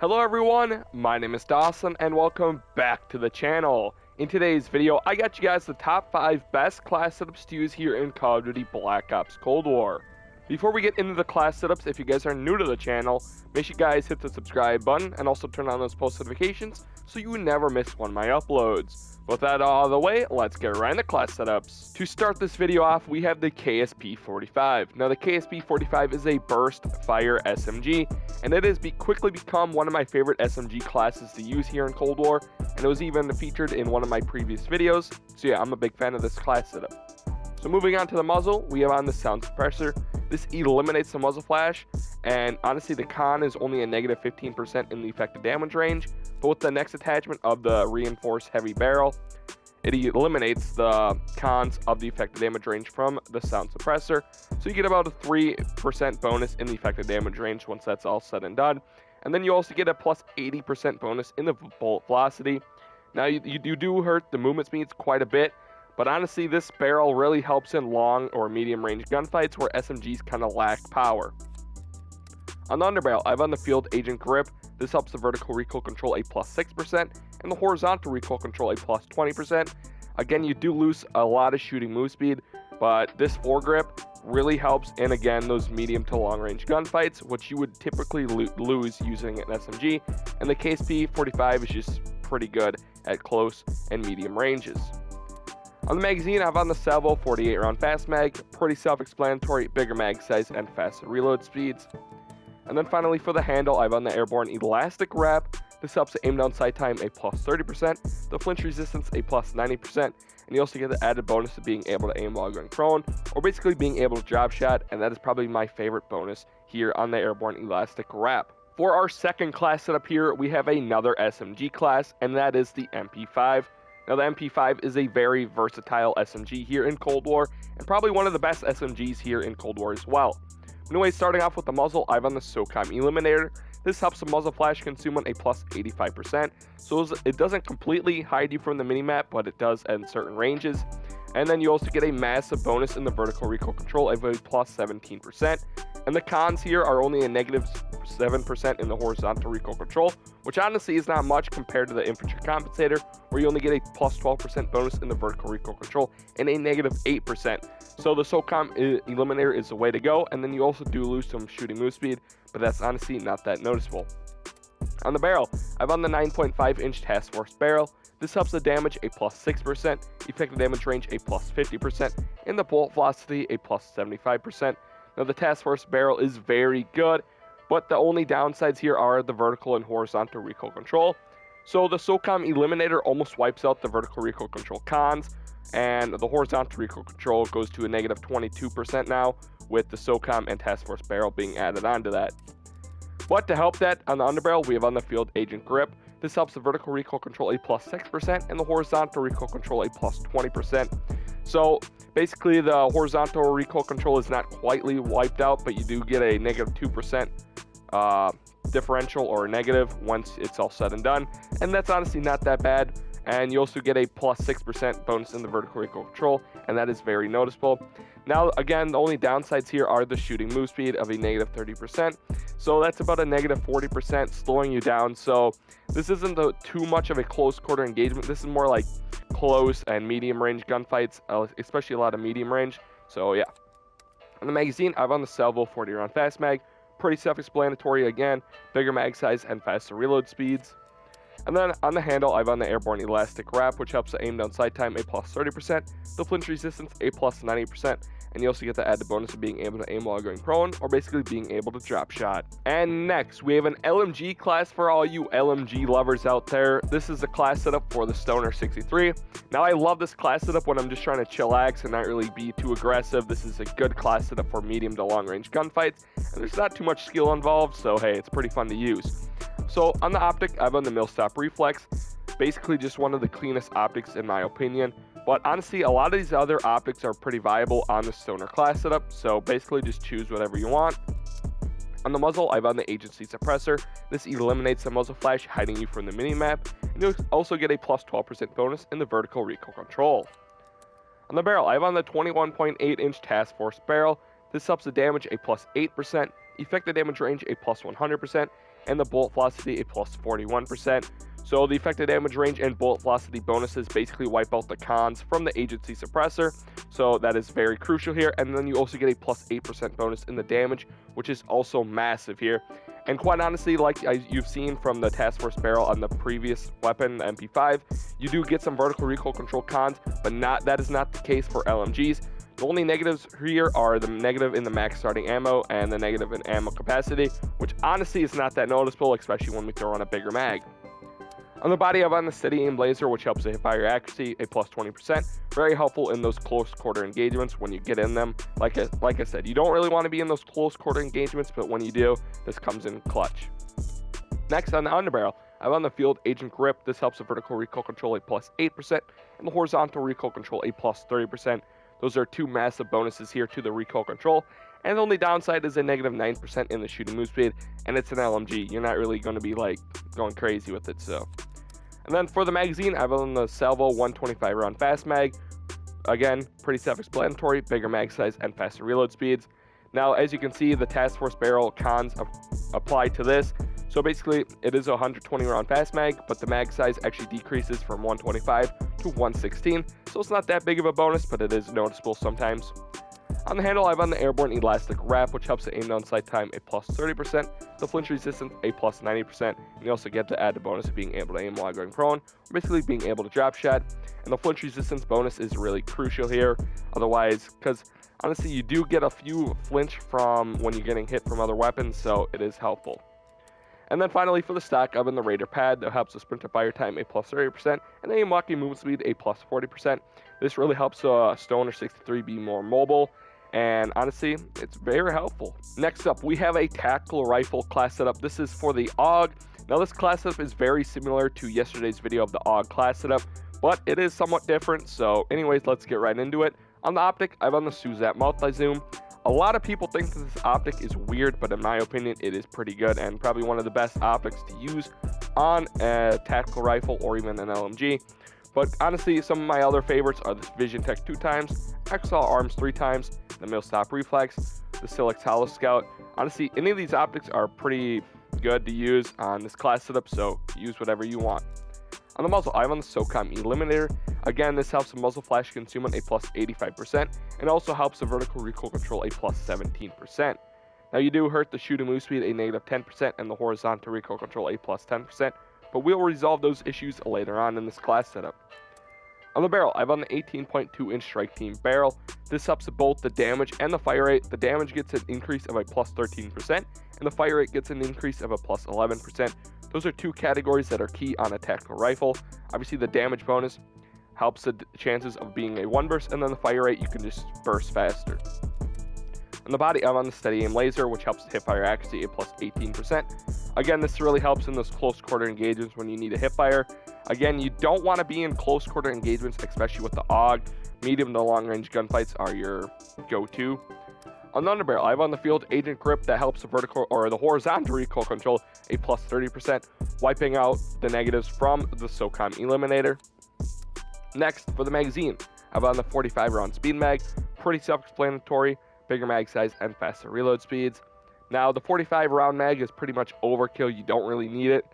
Hello everyone, my name is Dawson and welcome back to the channel. In today's video, I got you guys the top 5 best class setups to use here in Call of Duty Black Ops Cold War. Before we get into the class setups, if you guys are new to the channel, make sure you guys hit the subscribe button and also turn on those post notifications so you never miss one of my uploads. With that out of the way, let's get right into class setups. To start this video off, we have the KSP-45. Now the KSP-45 is a burst fire SMG, and it has quickly become one of my favorite SMG classes to use here in Cold War, and it was even featured in one of my previous videos, so yeah, I'm a big fan of this class setup. So moving on to the muzzle, we have on the sound suppressor. This eliminates the muzzle flash, and honestly the con is only a negative 15% in the effective damage range, but with the next attachment of the reinforced heavy barrel, it eliminates the cons of the effective damage range from the sound suppressor, so you get about a 3% bonus in the effective damage range once that's all said and done. And then you also get a plus 80% bonus in the bullet velocity. Now you do hurt the movement speeds quite a bit, but honestly this barrel really helps in long or medium range gunfights where SMGs kind of lack power. On the underbarrel, I have on the field agent grip. This helps the vertical recoil control a plus 6% and the horizontal recoil control a plus 20%. Again, you do lose a lot of shooting move speed, but this foregrip really helps in, again, those medium to long range gunfights, which you would typically lose using an SMG, and the KSP-45 is just pretty good at close and medium ranges. On the magazine, I have on the Salvo 48 round fast mag, pretty self-explanatory, bigger mag size and faster reload speeds. And then finally for the handle, I have on the airborne elastic wrap. This helps the aim down sight time a plus 30%, the flinch resistance a plus 90%, and you also get the added bonus of being able to aim while going prone, or basically being able to drop shot, and that is probably my favorite bonus here on the airborne elastic wrap. For our second class setup here, we have another SMG class, and that is the MP5. Now the MP5 is a very versatile SMG here in Cold War, and probably one of the best SMGs here in Cold War as well. Anyway, starting off with the muzzle, I have on the SOCOM Eliminator. This helps the muzzle flash consume a plus 85%, so it doesn't completely hide you from the minimap, but it does in certain ranges. And then you also get a massive bonus in the vertical recoil control of a plus 17%. And the cons here are only a negative 7% in the horizontal recoil control, which honestly is not much compared to the infantry compensator, where you only get a plus 12% bonus in the vertical recoil control and a negative 8%. So the SOCOM Eliminator is the way to go, and then you also do lose some shooting move speed, but that's honestly not that noticeable. On the barrel, I have on the 9.5 inch Task Force barrel. This helps the damage a plus 6%, effective damage range a plus 50%, and the bullet velocity a plus 75%. Now the Task Force barrel is very good, but the only downsides here are the vertical and horizontal recoil control. So the SOCOM Eliminator almost wipes out the vertical recoil control cons, and the horizontal recoil control goes to a negative 22% now, with the SOCOM and Task Force barrel being added onto that. But to help that, on the underbarrel, we have on the field agent grip. This helps the vertical recoil control a plus 6% and the horizontal recoil control a plus 20%. So basically the horizontal recoil control is not quite wiped out, but you do get a negative 2% differential or negative once it's all said and done. And that's honestly not that bad. And you also get a plus 6% bonus in the vertical recoil control, and that is very noticeable. Now, again, the only downsides here are the shooting move speed of a negative 30%. So that's about a negative 40%, slowing you down. So this isn't too much of a close quarter engagement. This is more like close and medium range gunfights, especially a lot of medium range. So yeah. On the magazine, I have on the Salvo 40 round fast mag. Pretty self-explanatory again, bigger mag size and faster reload speeds. And then on the handle, I have on the airborne elastic wrap, which helps the aim down sight time a plus 30%, the flinch resistance a plus 90%, and you also get the added bonus of being able to aim while going prone, or basically being able to drop shot. And next, we have an LMG class for all you LMG lovers out there. This is the class setup for the Stoner 63. Now, I love this class setup when I'm just trying to chillax and not really be too aggressive. This is a good class setup for medium to long range gunfights, and there's not too much skill involved, so hey, it's pretty fun to use. So on the optic, I have on the Millstop Reflex, basically just one of the cleanest optics in my opinion, but honestly a lot of these other optics are pretty viable on the Stoner class setup, so basically just choose whatever you want. On the muzzle, I have on the agency suppressor. This eliminates the muzzle flash, hiding you from the minimap, and you'll also get a plus 12% bonus in the vertical recoil control. On the barrel, I have on the 21.8 inch Task Force barrel. This helps the damage a plus 8%, effective damage range a plus 100%, and the bullet velocity a plus 41%. So the effective damage range and bullet velocity bonuses basically wipe out the cons from the agency suppressor. So that is very crucial here. And then you also get a plus 8% bonus in the damage, which is also massive here. And quite honestly, like you've seen from the Task Force barrel on the previous weapon, the MP5, you do get some vertical recoil control cons, but that is not the case for LMGs. The only negatives here are the negative in the max starting ammo and the negative in ammo capacity, which honestly is not that noticeable, especially when we throw on a bigger mag. On the body, I have on the steady aim laser, which helps the hipfire accuracy, a plus 20%. Very helpful in those close quarter engagements when you get in them. Like I said, you don't really want to be in those close quarter engagements, but when you do, this comes in clutch. Next, on the underbarrel, I have on the field agent grip. This helps the vertical recoil control, a plus 8%, and the horizontal recoil control, a plus 30%. Those are two massive bonuses here to the recoil control. And the only downside is a negative 9% in the shooting move speed, and it's an LMG. You're not really going to be like going crazy with it. And then for the magazine, I have on the Salvo 125 round fast mag. Again, pretty self-explanatory, bigger mag size and faster reload speeds. Now, as you can see, the Task Force barrel cons apply to this. So basically, it is a 120 round fast mag, but the mag size actually decreases from 125 to 116. So it's not that big of a bonus, but it is noticeable sometimes. On the handle, I have on the airborne elastic wrap, which helps the aim down sight time a plus 30%, the flinch resistance a plus 90%, and you also get to add the bonus of being able to aim while going prone, or basically being able to drop shot. And the flinch resistance bonus is really crucial here, otherwise, because honestly, you do get a few flinch from when you're getting hit from other weapons, so it is helpful. And then finally, for the stock, I have in the Raider pad that helps the sprint to fire time a plus 30%, and the aim locking movement speed a plus 40%. This really helps Stoner 63 be more mobile, and honestly, it's very helpful. Next up, we have a tactical rifle class setup. This is for the AUG. Now, this class setup is very similar to yesterday's video of the AUG class setup, but it is somewhat different. So anyways, let's get right into it. On the optic, I have on the Suzat multi-zoom. A lot of people think that this optic is weird, but in my opinion, it is pretty good and probably one of the best optics to use on a tactical rifle or even an LMG. But honestly, some of my other favorites are the Vision Tech 2x, XL Arms 3x, the Millstop Reflex, the Silex Hollow Scout. Honestly, any of these optics are pretty good to use on this class setup, so use whatever you want. On the muzzle, I have on the SOCOM Eliminator. Again, this helps the muzzle flash consummate a plus 85%, and also helps the vertical recoil control a plus 17%. Now, you do hurt the shooting move speed a negative 10%, and the horizontal recoil control a plus 10%, but we'll resolve those issues later on in this class setup. On the barrel, I have on the 18.2 inch strike team barrel. This helps both the damage and the fire rate. The damage gets an increase of a plus 13%, and the fire rate gets an increase of a plus 11%. Those are two categories that are key on a tactical rifle. Obviously, the damage bonus helps the chances of being a one burst, and then the fire rate, you can just burst faster. On the body, I'm on the steady aim laser, which helps the hip fire accuracy a plus 18%. Again, this really helps in those close quarter engagements when you need a hip fire. Again, you don't want to be in close quarter engagements, especially with the AUG. Medium to long range gunfights are your go-to. On the underbarrel, I have on the field agent grip that helps the vertical or the horizontal recoil control a plus 30%, wiping out the negatives from the SOCOM Eliminator. Next, for the magazine, I have on the 45 round speed mag. Pretty self-explanatory, bigger mag size and faster reload speeds. Now, the 45 round mag is pretty much overkill. You don't really need it,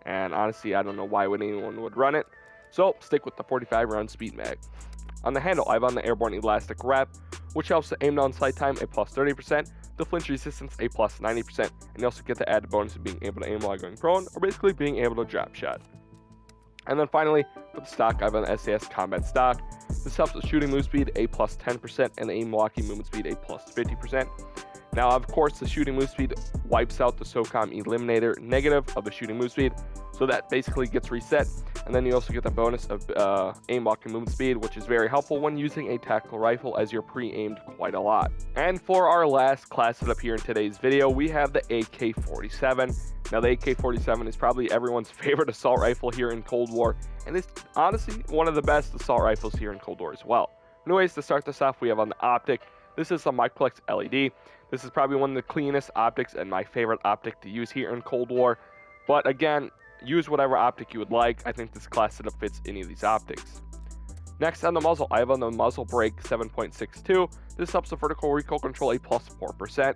and honestly, I don't know why anyone would run it. So stick with the 45 round speed mag. On the handle, I have on the airborne elastic wrap, which helps the aim down sight time a plus 30%, the flinch resistance a plus 90%, and you also get the added bonus of being able to aim while going prone, or basically being able to drop shot. And then finally, for the stock, I have an SAS combat stock. This helps with shooting move speed a plus 10% and the aim locking movement speed a plus 50%. Now, of course, the shooting move speed wipes out the SOCOM Eliminator negative of the shooting move speed, so that basically gets reset. And then you also get the bonus of aim locking movement speed, which is very helpful when using a tactical rifle, as you're pre-aimed quite a lot. And for our last class setup here in today's video, we have the AK-47. Now, the AK-47 is probably everyone's favorite assault rifle here in Cold War, and it's honestly one of the best assault rifles here in Cold War as well. Anyways, to start this off, we have on the optic. This is a Microplex LED. This is probably one of the cleanest optics and my favorite optic to use here in Cold War. But again, use whatever optic you would like. I think this class setup fits any of these optics. Next, on the muzzle, I have on the muzzle brake 7.62. This helps the vertical recoil control a plus 4%.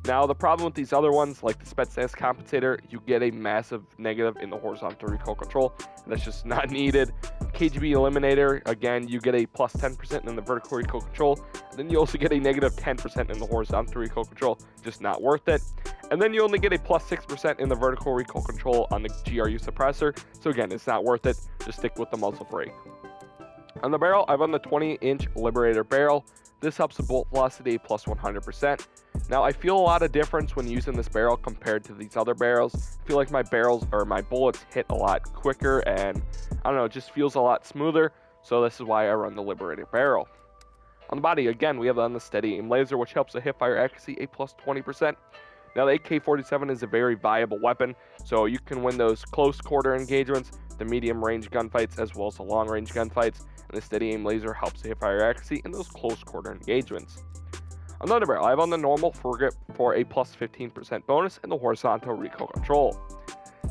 Now, the problem with these other ones, like the Spetsnaz Compensator, you get a massive negative in the horizontal recoil control, and that's just not needed. KGB Eliminator, again, you get a plus 10% in the vertical recoil control, and then you also get a negative 10% in the horizontal recoil control, just not worth it. And then you only get a plus 6% in the vertical recoil control on the GRU suppressor, so again, it's not worth it, just stick with the muzzle brake. On the barrel, I've on the 20-inch Liberator barrel. This helps with bolt velocity plus 100%. Now, I feel a lot of difference when using this barrel compared to these other barrels. I feel like my bullets hit a lot quicker, and I don't know, it just feels a lot smoother. So this is why I run the Liberator barrel. On the body, again, we have on the steady aim laser, which helps the hip fire accuracy a plus 20%. Now, the AK-47 is a very viable weapon, so you can win those close quarter engagements, the medium range gunfights, as well as the long range gunfights. And the steady aim laser helps the hip fire accuracy in those close quarter engagements. On the underbarrel, I have on the normal foregrip for a plus 15% bonus in the horizontal recoil control.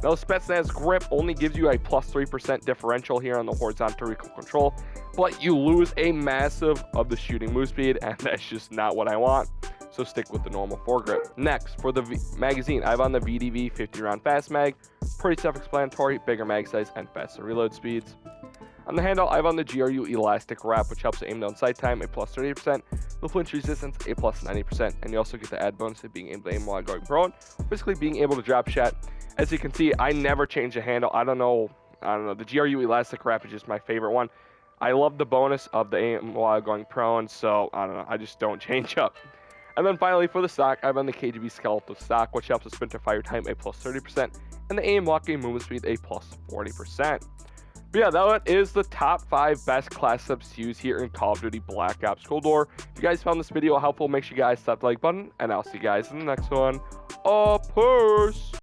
Now, the Spetsnaz grip only gives you a plus 3% differential here on the horizontal recoil control, but you lose a massive of the shooting move speed, and that's just not what I want. So stick with the normal foregrip. Next, for the magazine, I have on the VDV 50 round fast mag. Pretty self-explanatory, bigger mag size and faster reload speeds. On the handle, I have on the GRU elastic wrap, which helps aim down sight time a plus 30%, the flinch resistance a plus 90%, and you also get the add bonus of being able to aim while going prone, basically being able to drop shot. As you can see, I never change the handle. I don't know, the GRU elastic wrap is just my favorite one. I love the bonus of the aim while going prone, so I don't know, I just don't change up. And then finally, for the stock, I have on the KGB skeletal stock, which helps the sprinter fire time a plus 30%, and the aim walking movement speed a plus 40%. But yeah, that is the top 5 best class subs to use here in Call of Duty Black Ops Cold War. If you guys found this video helpful, make sure you guys tap the like button, and I'll see you guys in the next one. Peace!